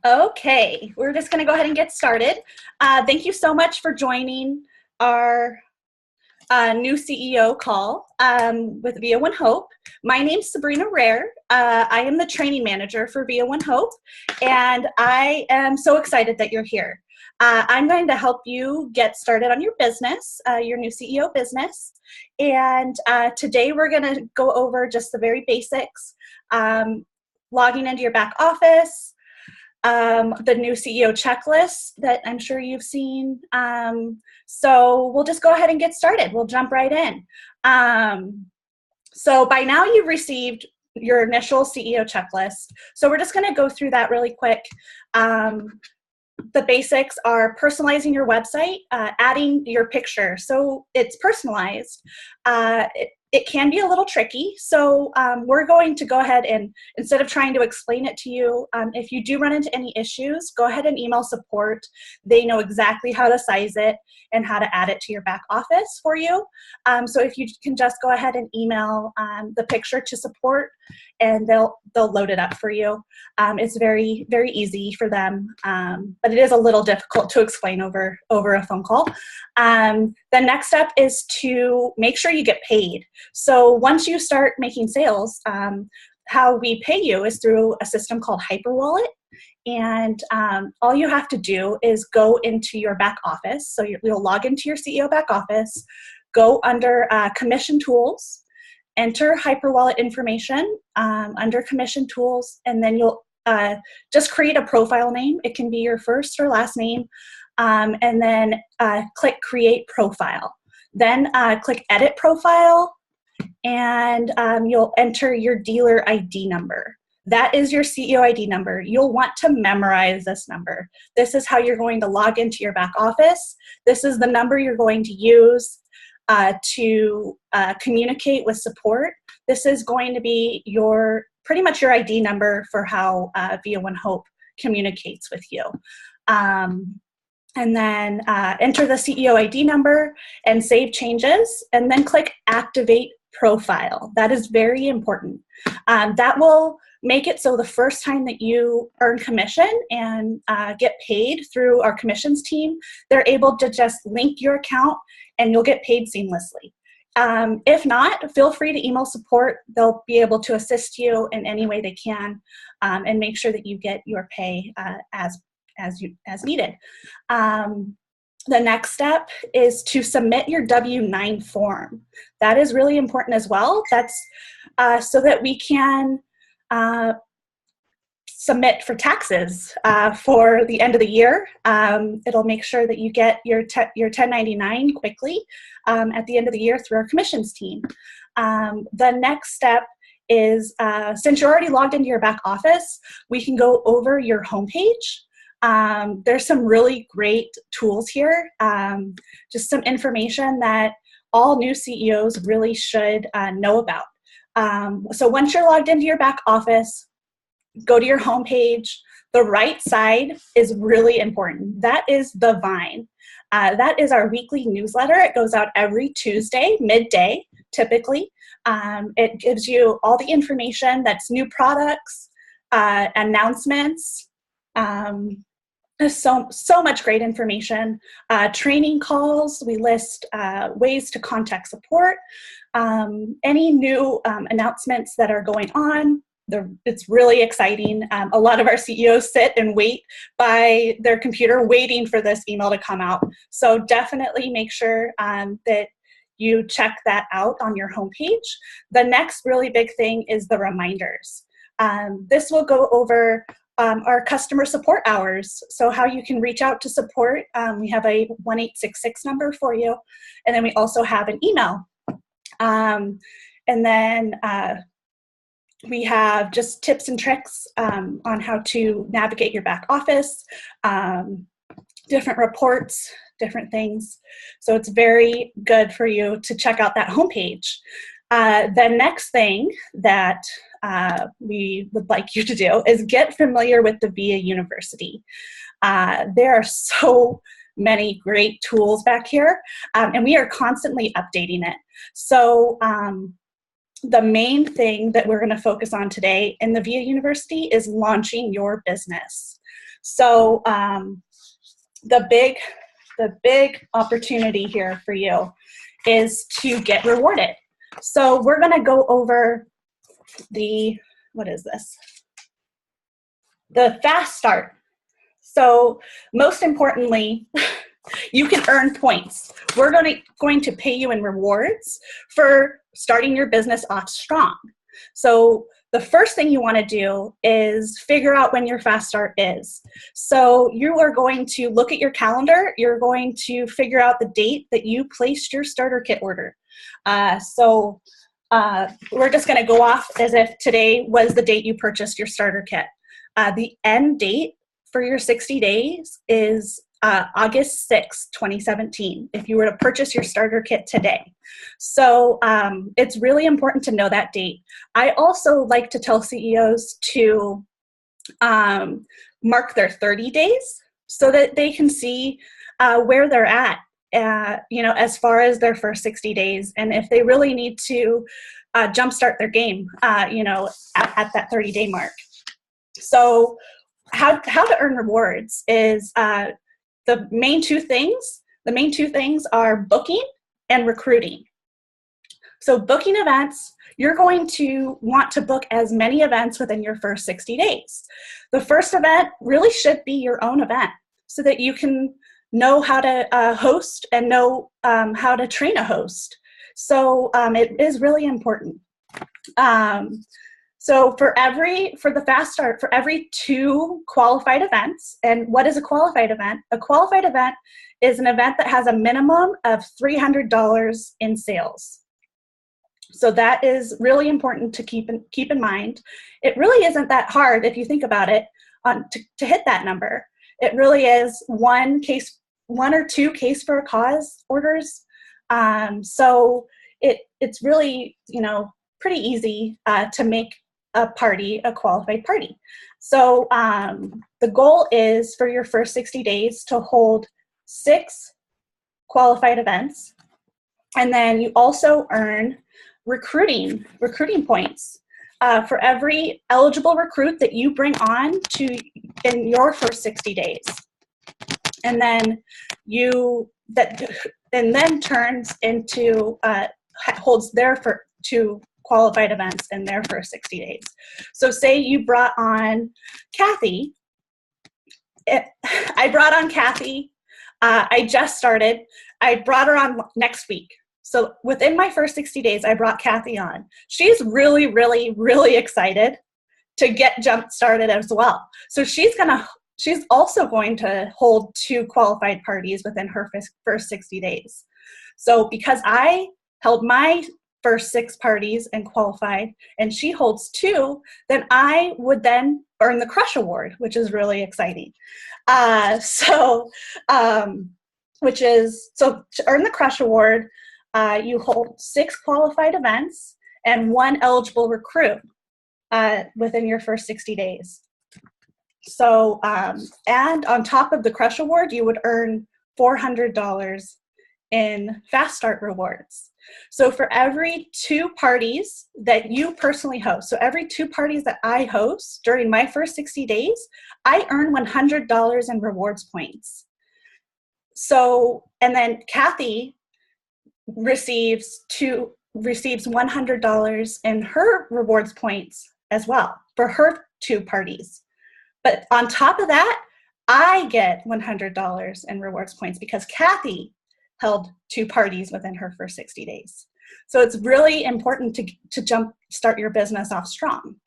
Okay, we're just going to go ahead and get started. Thank you so much for joining our new CEO call with Via One Hope. My name's Sabrina Rare. I am the training manager for Via One Hope, and I am so excited that you're here. I'm going to help you get started on your business, your new CEO business, and today we're going to go over just the very basics, logging into your back office, the new CEO checklist that I'm sure you've seen. So we'll just go ahead and get started. We'll jump right in. So by now you've received your initial CEO checklist. So we're just going to go through that really quick. The basics are personalizing your website, adding your picture. So it's personalized. It can be a little tricky. So we're going to go ahead and, instead of trying to explain it to you, if you do run into any issues, go ahead and email support. They know exactly how to size it and how to add it to your back office for you. So if you can just go ahead and email the picture to support, and they'll load it up for you. It's very, very easy for them, but it is a little difficult to explain over a phone call. The next step is to make sure you get paid. So once you start making sales, how we pay you is through a system called HyperWallet. And all you have to do is go into your back office. So you'll log into your CEO back office, go under Commission Tools, enter HyperWallet information under Commission Tools, and then you'll just create a profile name. It can be your first or last name, and then click Create Profile. Then click Edit Profile, and you'll enter your dealer ID number. That is your CEO ID number. You'll want to memorize this number. This is how you're going to log into your back office. This is the number you're going to use to communicate with support. This is going to be pretty much your ID number for how Via One Hope communicates with you. And then enter the CEO ID number and save changes, and then click Activate Profile. That is very important. That will make it so the first time that you earn commission and get paid through our commissions team, they're able to just link your account and you'll get paid seamlessly. If not, feel free to email support. They'll be able to assist you in any way they can and make sure that you get your pay as needed. The next step is to submit your W-9 form. That is really important as well. That's so that we can submit for taxes for the end of the year. It'll make sure that you get your 1099 quickly at the end of the year through our commissions team. The next step is, since you're already logged into your back office, we can go over your homepage. There's some really great tools here, just some information that all new CEOs really should know about. So once you're logged into your back office, go to your homepage. The right side is really important. That is the Vine. That is our weekly newsletter. It goes out every Tuesday, midday, typically. It gives you all the information that's new products, announcements, there's so much great information. Training calls, we list ways to contact support, any new announcements that are going on. It's really exciting. A lot of our CEOs sit and wait by their computer waiting for this email to come out. So definitely make sure that you check that out on your homepage. The next really big thing is the reminders. This will go over our customer support hours, so how you can reach out to support. We have a 1-866 number for you, and then we also have an email. And then we have just tips and tricks on how to navigate your back office, different reports, different things. So it's very good for you to check out that homepage. The next thing that we would like you to do is get familiar with the VIA University. There are so many great tools back here, and we are constantly updating it. So the main thing that we're going to focus on today in the VIA University is launching your business. So the big opportunity here for you is to get rewarded. So we're going to go over what is this? The fast start. So most importantly, you can earn points. We're going to pay you in rewards for starting your business off strong. So the first thing you want to do is figure out when your fast start is. So you are going to look at your calendar. You're going to figure out the date that you placed your starter kit order. We're just going to go off as if today was the date you purchased your starter kit. The end date for your 60 days is August 6, 2017, if you were to purchase your starter kit today. So it's really important to know that date. I also like to tell CEOs to mark their 30 days so that they can see where they're at, as far as their first 60 days, and if they really need to jumpstart their game, at that 30-day mark. So how to earn rewards is the main two things are booking and recruiting. So booking events, you're going to want to book as many events within your first 60 days. The first event really should be your own event so that you can know how to host and know how to train a host. So it is really important. So for the fast start, for every 2 qualified events, and what is a qualified event? A qualified event is an event that has a minimum of $300 in sales. So that is really important to keep in mind. It really isn't that hard if you think about it to hit that number. It really is 1 or 2 case for a cause orders. So it's really pretty easy to make a qualified party. So the goal is for your first 60 days to hold 6 qualified events. And then you also earn recruiting points for every eligible recruit that you bring on in your first 60 days. And then turns into holds their 2 qualified events in their first 60 days. So say you brought on Kathy. I brought on Kathy. I just started. I brought her on next week. So within my first 60 days, I brought Kathy on. She's really, really, really excited to get jump started as well. So she's also going to hold 2 qualified parties within her first 60 days. So because I held my first 6 parties and qualified, and she holds 2, then I would then earn the Crush Award, which is really exciting. To earn the Crush Award, you hold 6 qualified events and 1 eligible recruit within your first 60 days. So, and on top of the Crush Award, you would earn $400 in Fast Start rewards. So for every 2 parties that you personally host, so every 2 parties that I host during my first 60 days, I earn $100 in rewards points. So, and then Kathy receives $100 in her rewards points as well for her 2 parties. But on top of that, I get $100 in rewards points because Kathy held 2 parties within her first 60 days. So it's really important to start your business off strong,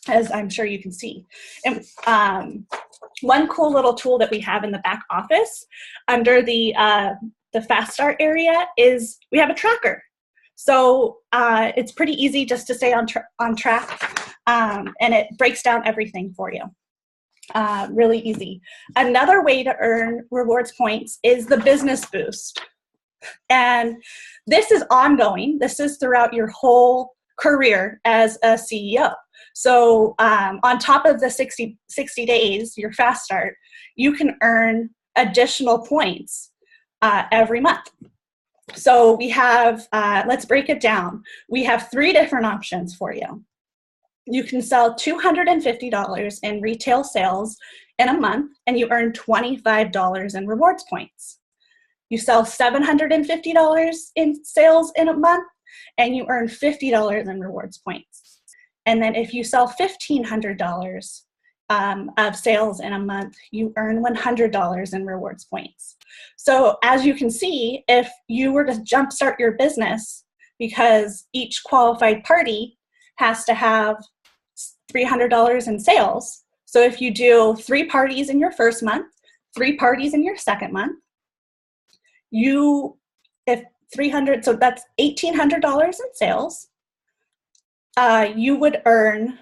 as I'm sure you can see. And one cool little tool that we have in the back office under the Fast Start area is we have a tracker. So it's pretty easy just to stay on track, and it breaks down everything for you. Really easy. Another way to earn rewards points is the business boost. And this is ongoing. This is throughout your whole career as a CEO. So on top of the 60 days, your fast start, you can earn additional points every month. So we have, let's break it down. We have 3 different options for you. You can sell $250 in retail sales in a month, and you earn $25 in rewards points. You sell $750 in sales in a month, and you earn $50 in rewards points. And then if you sell $1,500 of sales in a month, you earn $100 in rewards points. So as you can see, if you were to jumpstart your business, because each qualified party has to have $300 in sales. So if you do 3 parties in your first month, 3 parties in your second month, if 300, so that's $1,800 in sales, you would earn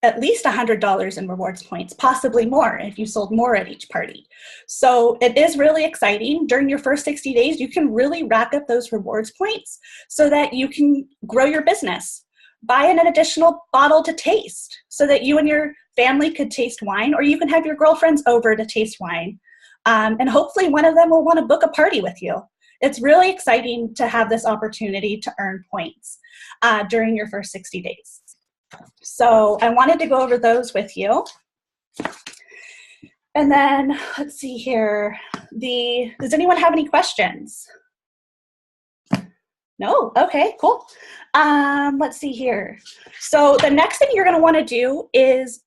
at least $100 in rewards points, possibly more if you sold more at each party. So it is really exciting. During your first 60 days, you can really rack up those rewards points so that you can grow your business. Buy an additional bottle to taste so that you and your family could taste wine, or you can have your girlfriends over to taste wine. And hopefully one of them will want to book a party with you. It's really exciting to have this opportunity to earn points during your first 60 days. So I wanted to go over those with you. And then let's see here. Does anyone have any questions? No? Okay, cool. Let's see here. So the next thing you're going to want to do is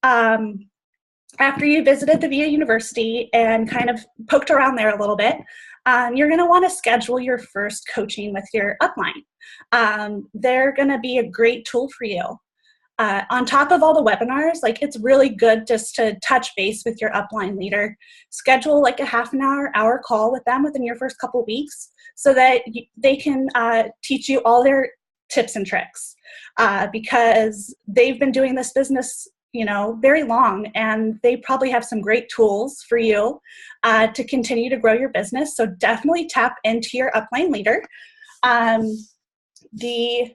after you visited the VIA University and kind of poked around there a little bit, you're going to want to schedule your first coaching with your upline. They're going to be a great tool for you. On top of all the webinars, like it's really good just to touch base with your upline leader. Schedule like a half an hour call with them within your first couple weeks so that they can teach you all their tips and tricks because they've been doing this business very long, and they probably have some great tools for you to continue to grow your business. So definitely tap into your upline leader. The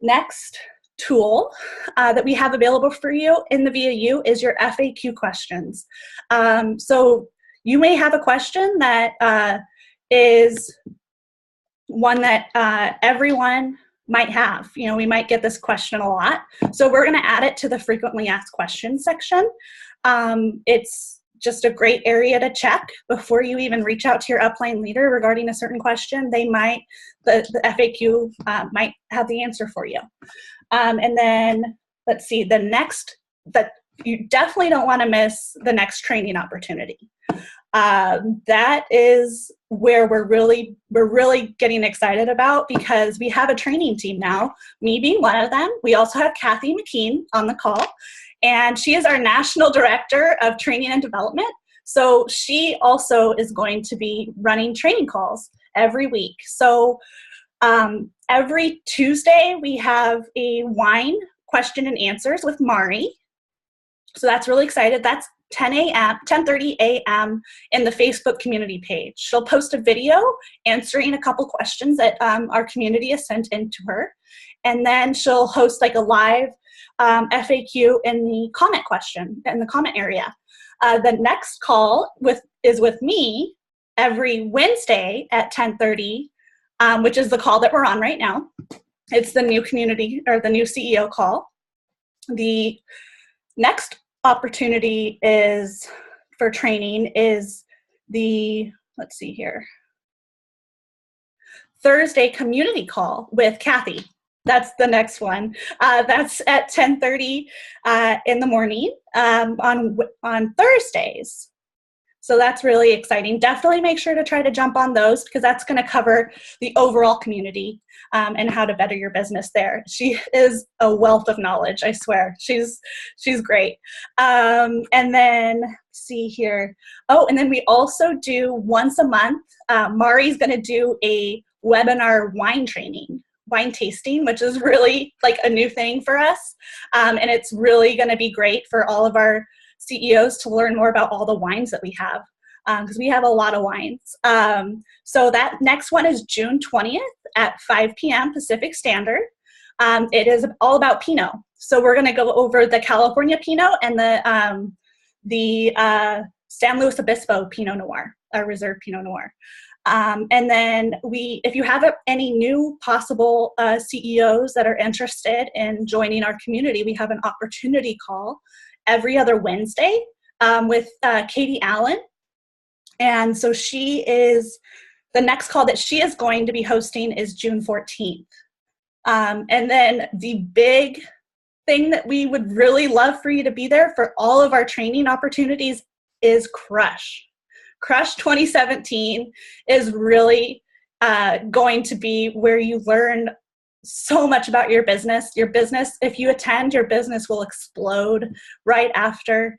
next tool that we have available for you in the VAU is your FAQ questions. So you may have a question that is one that everyone might have. We might get this question a lot. So we're going to add it to the frequently asked questions section. It's just a great area to check before you even reach out to your upline leader regarding a certain question. The FAQ might have the answer for you. And then let's see, you definitely don't want to miss the next training opportunity. That is where we're really getting excited about, because we have a training team now, me being one of them. We also have Kathy McKean on the call, and she is our National Director of Training and Development. So she also is going to be running training calls every week. So every Tuesday we have a wine question and answers with Mari. So that's really excited. That's 10:30 a.m. in the Facebook community page. She'll post a video answering a couple questions that our community has sent in to her. And then she'll host like a live FAQ in the comment area. The next call is with me every Wednesday at 10:30, which is the call that we're on right now. It's the new community or the new CEO call. The next opportunity is for training is let's see here, Thursday community call with Kathy. That's the next one. That's at 10:30 in the morning on Thursdays. So that's really exciting. Definitely make sure to try to jump on those, because that's going to cover the overall community and how to better your business there. She is a wealth of knowledge, I swear. She's great. And then see here. Oh, and then we also do once a month. Mari's going to do a webinar wine tasting, which is really like a new thing for us. And it's really going to be great for all of our CEOs to learn more about all the wines that we have, because we have a lot of wines. So that next one is June 20th at 5 p.m. Pacific Standard. It is all about Pinot. So we're going to go over the California Pinot and the San Luis Obispo Pinot Noir, our reserve Pinot Noir. And then if you have any new possible CEOs that are interested in joining our community, we have an opportunity call every other Wednesday with Katie Allen. And so the next call that she is going to be hosting is June 14th. And then the big thing that we would really love for you to be there for all of our training opportunities is Crush. Crush 2017 is really going to be where you learn so much about your business. Your business, if you attend, your business will explode right after.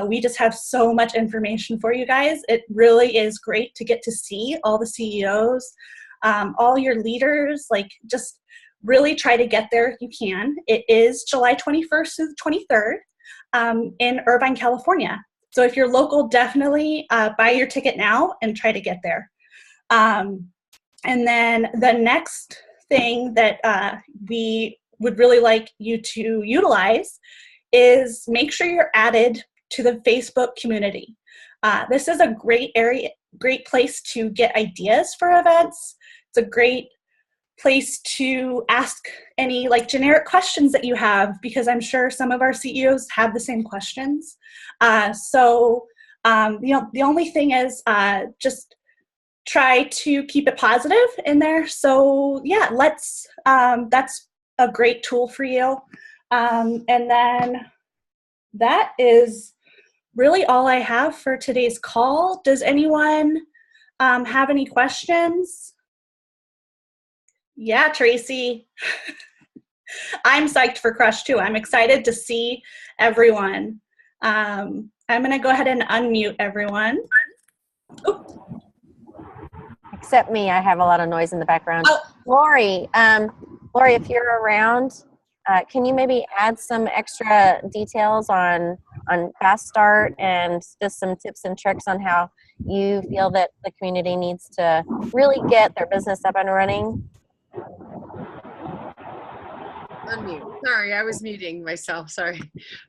We just have so much information for you guys. It really is great to get to see all the CEOs, all your leaders, like just really try to get there if you can. It is July 21st to the 23rd in Irvine, California. So if you're local, definitely buy your ticket now and try to get there. And then the next thing that we would really like you to utilize is make sure you're added to the Facebook community. This is a great place to get ideas for events. It's a great place to ask any like generic questions that you have, because I'm sure some of our CEOs have the same questions. The only thing is just try to keep it positive in there. So yeah, that's a great tool for you. And then that is really all I have for today's call. Does anyone have any questions? Yeah, Tracy. I'm psyched for Crush too. I'm excited to see everyone. I'm going to go ahead and unmute everyone. Oop. Except me, I have a lot of noise in the background. Oh. Lori, if you're around, can you maybe add some extra details on Fast Start and just some tips and tricks on how you feel that the community needs to really get their business up and running? Unmute. Sorry, I was muting myself. Sorry.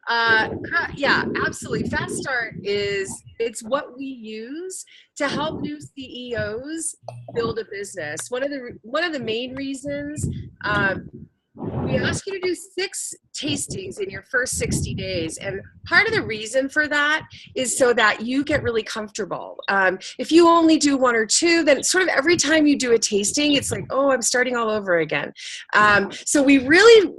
Yeah, absolutely. Fast Start it's what we use to help new CEOs build a business. One of the main reasons we ask you to do 6 tastings in your first 60 days. And part of the reason for that is so that you get really comfortable. If you only do 1 or 2, then sort of every time you do a tasting, it's like, oh, I'm starting all over again. So we really,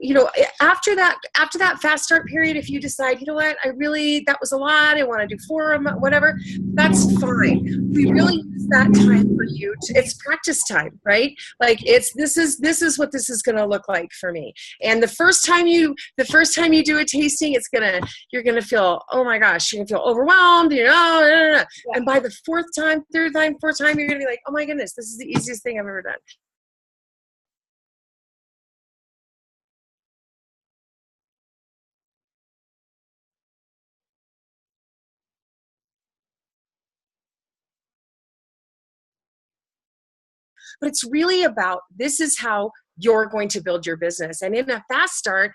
after that fast start period, if you decide, you know what, that was a lot, I want to do 4 whatever, that's fine. We really use that time for you. It's practice time, right? Like this is what this is going to look like for me. And the first time you do a tasting, you're gonna feel, oh my gosh, you're gonna feel overwhelmed, Yeah. And by the 4th time, 3rd time, 4th time, you're gonna be like, oh my goodness, this is the easiest thing I've ever done. But it's really about, this is how you're going to build your business. And in a fast start,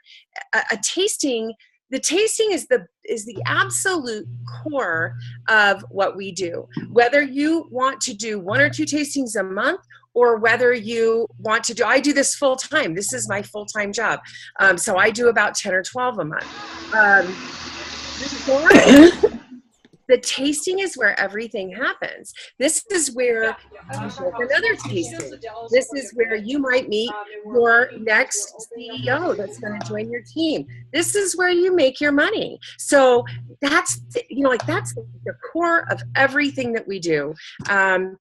the tasting is the absolute core of what we do. Whether you want to do 1 or 2 tastings a month, or whether you want to I do this full time. This is my full-time job. So I do about 10 or 12 a month. The tasting is where everything happens. This is where another tasting. This is where you might meet your next CEO that's going to join your team. This is where you make your money. So that's the core of everything that we do. And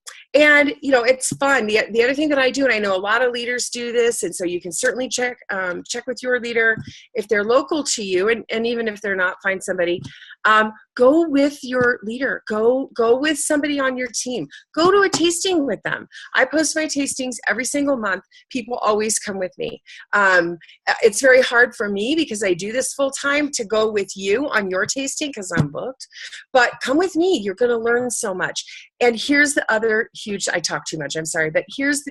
it's fun. The other thing that I do, and I know a lot of leaders do this, and so you can certainly check with your leader if they're local to you, and even if they're not, find somebody. Go with your leader. Go with somebody on your team. Go to a tasting with them. I post my tastings every single month. People always come with me. It's very hard for me because I do this full time to go with you on your tasting because I'm booked. But come with me. You're going to learn so much. And here's the other huge, I talk too much, I'm sorry, but here's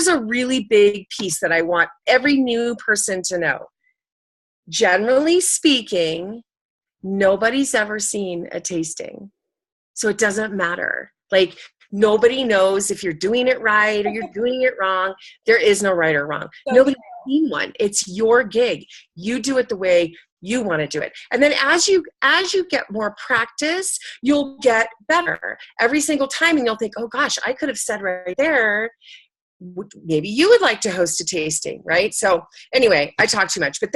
a really big piece that I want every new person to know. Generally speaking, nobody's ever seen a tasting. So it doesn't matter. Like, Nobody knows if you're doing it right or you're doing it wrong. There is no right or wrong. So Nobody's seen one. It's your gig. You do it the way you want to do it. And then as you get more practice, you'll get better every single time, and you'll think, oh gosh, I could have said right there, maybe you would like to host a tasting, right? So anyway, I talk too much, but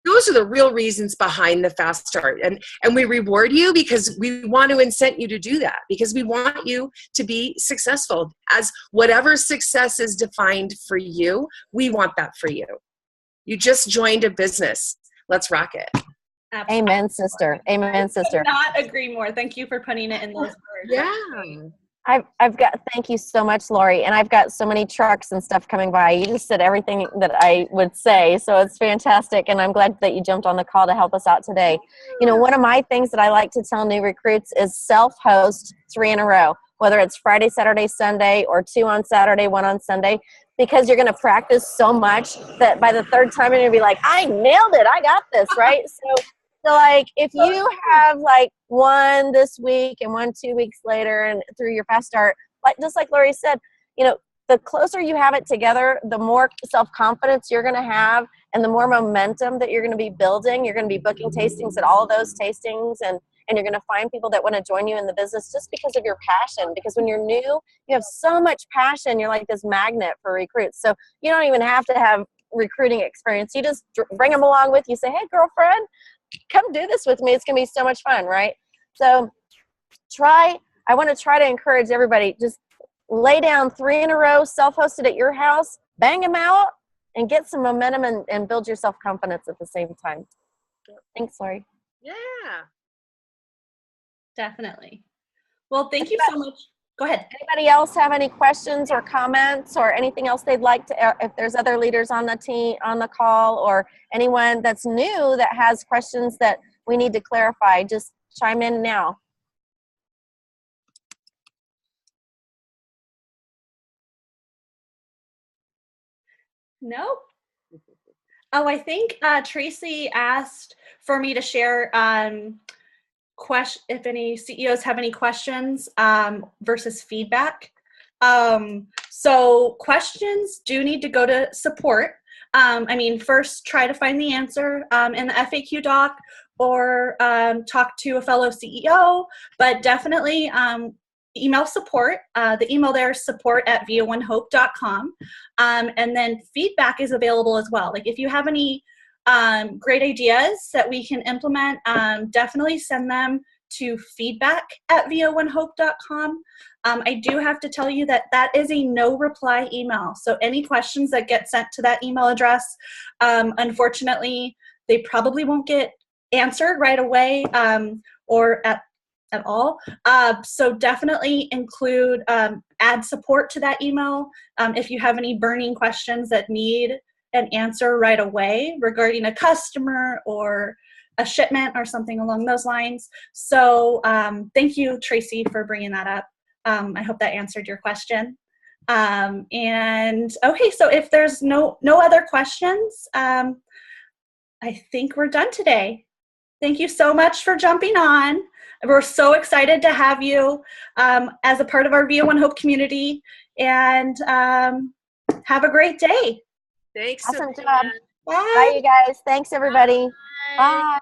those are the real reasons behind the fast start. And we reward you because we want to incent you to do that, because we want you to be successful. As whatever success is defined for you, we want that for you. You just joined a business. Let's rock it. Absolutely. Amen, sister. Amen, sister. I could not agree more. Thank you for putting it in those words. Yeah. I've got, thank you so much, Lori. And I've got so many trucks and stuff coming by. You just said everything that I would say. So it's fantastic. And I'm glad that you jumped on the call to help us out today. You know, one of my things that I like to tell new recruits is self-host 3 in a row, whether it's Friday, Saturday, Sunday, or 2 on Saturday, 1 on Sunday, because you're going to practice so much that by the third time you're going to be like, I nailed it. I got this, right? So like if you have like 1 this week and 1 2 weeks later and through your fast start, like just like Lori said, you know, the closer you have it together, the more self-confidence you're going to have and the more momentum that you're going to be building. You're going to be booking tastings at all of those tastings, and you're going to find people that want to join you in the business just because of your passion. Because when you're new, you have so much passion. You're like this magnet for recruits. So you don't even have to have recruiting experience. You just bring them along with you. Say, hey, girlfriend, come do this with me. It's going to be so much fun, right? So I want to try to encourage everybody, just lay down 3 in a row, self-hosted at your house, bang them out, and get some momentum and build your self-confidence at the same time. Thanks, Lori. Yeah. Definitely. Well, thank you so much. Go ahead. Anybody else have any questions or comments or anything else they'd like to, if there's other leaders on the team, on the call, or anyone that's new that has questions that we need to clarify, just chime in now. No. Oh, I think Tracy asked for me to share if any CEOs have any questions versus feedback. So questions do need to go to support. I mean, first try to find the answer in the FAQ doc or talk to a fellow CEO, but definitely email support. The email there is support@vo1hope.com. And then feedback is available as well. Like if you have any great ideas that we can implement, definitely send them to feedback@vo1hope.com. I do have to tell you that that is a no reply email. So any questions that get sent to that email address, unfortunately, they probably won't get answered right away or at all. So definitely include, add support to that email if you have any burning questions that need an answer right away regarding a customer or a shipment or something along those lines. So thank you, Tracy, for bringing that up. I hope that answered your question. And okay, so if there's no other questions, I think we're done today. Thank you so much for jumping on. We're so excited to have you as a part of our VO1 Hope community, and have a great day. Thanks. Awesome Sabrina. job. Bye. Bye, you guys. Thanks, everybody. Bye.